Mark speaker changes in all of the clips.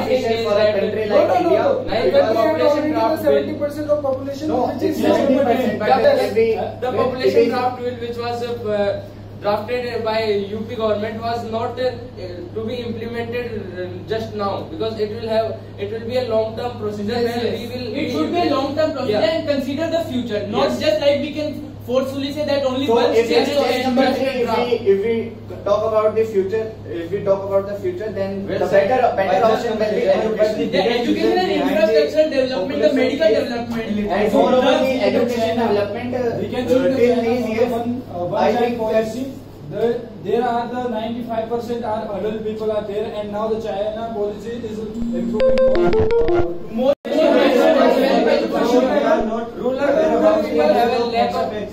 Speaker 1: beneficial for a country like India.
Speaker 2: The population draft 70% of population.
Speaker 1: No, it's 70%. But
Speaker 3: the population draft bill which was drafted by UP government was not to be implemented just now, because it will be a long term procedure.
Speaker 4: It should be a long term procedure and consider the future, not just like we can forcefully say that only one state.
Speaker 1: If we talk about the future, then the better option will be education.
Speaker 4: The education and infrastructure development, the medical development,
Speaker 1: and for the education development,
Speaker 2: we can choose
Speaker 1: till these years.
Speaker 2: I think policy. There are the 95% are adult people are there, and now the China policy is improving more.
Speaker 3: People have a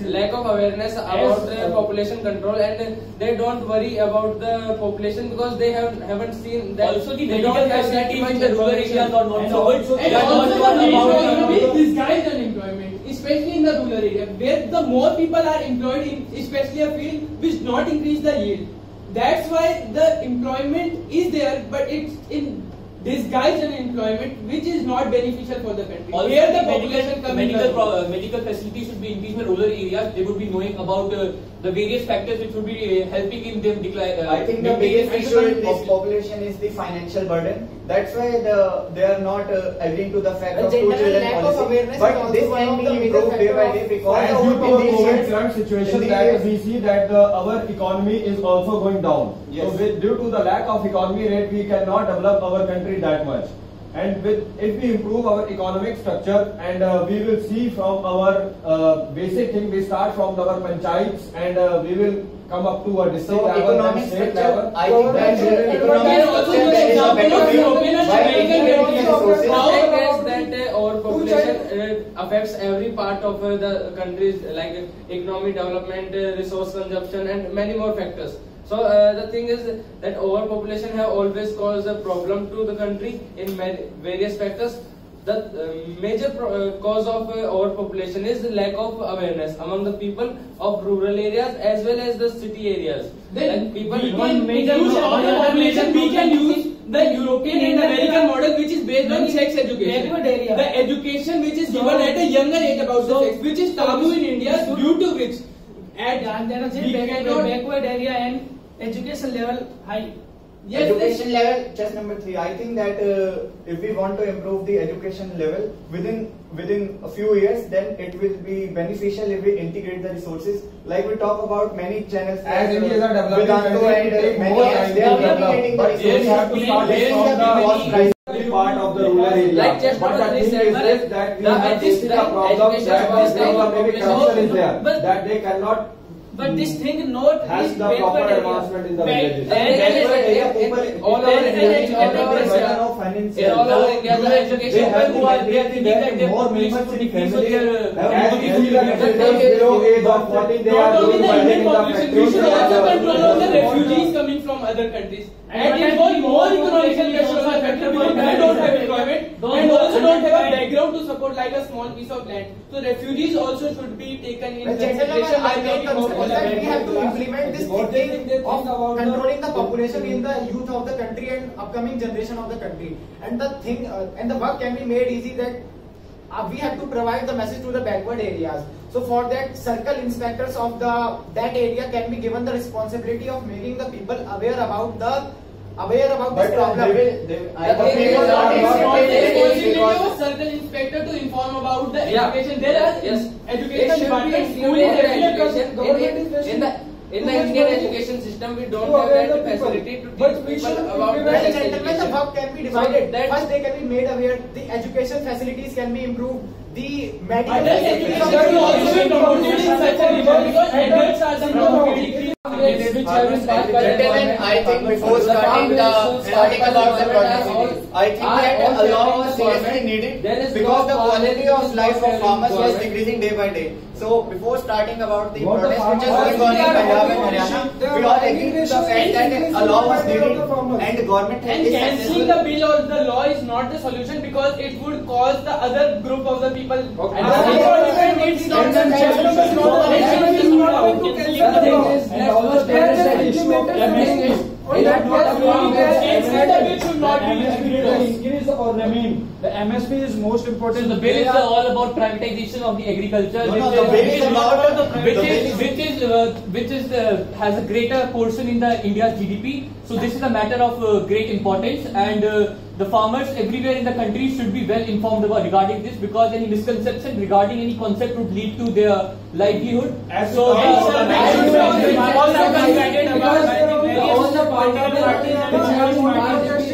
Speaker 3: lack of awareness about population control, and they don't worry about the population because they haven't seen that.
Speaker 4: Also the medical facilities in the rural areas are not so good. And also the disguised unemployment, especially in the rural area, where the more people are employed in especially a field which not increase the yield. That's why the employment is there, but it's in disguised unemployment, which is not beneficial for the country.
Speaker 5: Also,
Speaker 4: where the population
Speaker 5: medical facilities should be increased in rural areas. They would be knowing about the various factors which would be helping in them decline.
Speaker 1: I think the biggest issue in this population is the financial burden. That's why they are not agreeing to the fact of 2 children policy. But this can be improved day by day because
Speaker 6: due to our current situation that we see that our economy is also going down.
Speaker 1: Yes.
Speaker 6: So due to the lack of economy rate, we cannot develop our country that much. And if we improve our economic structure, and we will see from our basic thing, we start from our panchayats, and we will come up to a district level and state level.
Speaker 1: I think that
Speaker 3: our population affects every part of the country's like economic development, resource consumption, and many more factors. So the thing is that overpopulation have always caused a problem to the country in various factors. The major cause of overpopulation is the lack of awareness among the people of rural areas as well as the city areas.
Speaker 4: Then
Speaker 3: people
Speaker 4: we can use all the population. We can use the European and American model, which is based on sex education. The education which is given at a younger age about the sex, which is taboo in India, due to which
Speaker 7: backward area and education level high.
Speaker 1: Yes, education level, just number 3. I think that if we want to improve the education level within a few years, then it will be beneficial if we integrate the resources. Like we talk about many channels.
Speaker 6: As India is a developing country,
Speaker 1: and many they are integrating the resources.
Speaker 6: We have to start from the part of the rural area.
Speaker 3: Like just
Speaker 6: but the thing is that we have facing a problem that maybe corruption is there, that they cannot.
Speaker 7: But this thing not
Speaker 6: has the proper advancement in the villages.
Speaker 3: All over India,
Speaker 6: they have who are there thinking that more members in family as we see the below age of 14 they are doing fighting in the factories.
Speaker 4: We should also control the refugees coming from other countries. And it was more economical pressure on the country because they don't have employment and also don't have a background to support like a small piece of land. So refugees also should be taken in consideration by making more.
Speaker 8: We have to implement this thinking of controlling the population in the youth of the country and upcoming generation of the country. And the thing and the work can be made easy that we have to provide the message to the backward areas. So for that, circle inspectors of that area can be given the responsibility of making the people aware about this problem.
Speaker 4: Circle inspector to inform about the education. There are education departments, school
Speaker 3: in the Indian education system, we don't have that facility to teach people about the
Speaker 8: gentlemen, the work can be divided. First, they can be made aware. The education facilities can be improved. The medical facilities
Speaker 4: can also be promoted in such a region because adults are the
Speaker 1: gentlemen, I think before starting about the policy, I think that a law was seriously needed because the quality of life of farmers was decreasing day by day. So before starting about the protest which is going on in Punjab and Haryana, we all agree with the fact that a law was needed and the government has
Speaker 4: cancelling the bill or the law is not the solution because it would cause the other group of the people.
Speaker 2: And all the parents that issue of Increase or remain. The MSP is most important.
Speaker 5: So the bill is all about privatization of the agriculture, which has a greater portion in the India's GDP. So this is a matter of great importance, and the farmers everywhere in the country should be well informed about regarding this, because any misconception regarding any concept would lead to their livelihood. So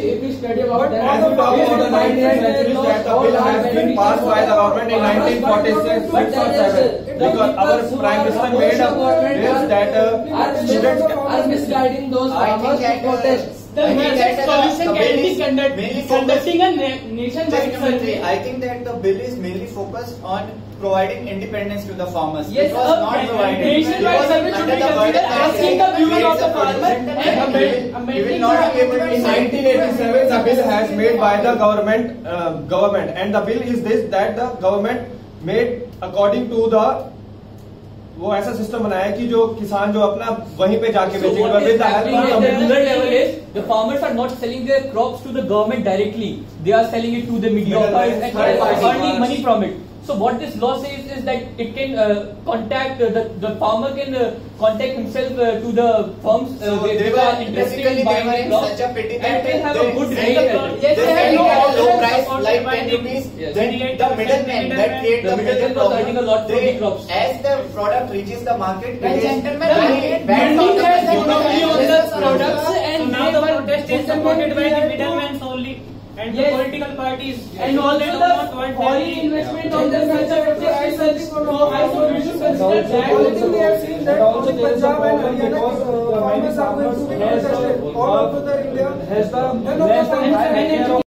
Speaker 3: if we study about that,
Speaker 6: as we talk about the 19th century, that the bill has been passed by the government in 1946, 6 or 7, because our Prime Minister made a bill that students
Speaker 3: are misguiding those farmers to protest.
Speaker 4: The best solution can be conducting a nationwide survey.
Speaker 1: I think that the bill is mainly focused on providing independence to the farmers.
Speaker 4: Yes,
Speaker 1: it was not provided.
Speaker 4: nationwide survey should be considered asking the view of the farmer and
Speaker 1: we will not be able to
Speaker 6: in 1987 the bill has made by the government, and the bill is this, that the government made according to the वो ऐसा system बनाया कि जो किसान जो अपना वहीं पे जाके बेचेंगे
Speaker 5: at the rural level is the farmers are not selling their crops to the government directly. They are selling it to the mediocres and earning money from it. So what this law says is that it can contact the farmer can contact himself to the firms
Speaker 1: they were basically they were in such a pity that
Speaker 5: and can have a good rate.
Speaker 1: They selling at a low price like 10 rupees. Then the middleman that create the major problem. As the product reaches the market, it is very bad for the
Speaker 4: products, and
Speaker 7: now the protest is supported by the middlemen only. And the political parties,
Speaker 4: and also the foreign investment on the culture protest. So we should consider that.
Speaker 2: We have seen that also there is a problem because farmers are going to be protested all over the India. Has the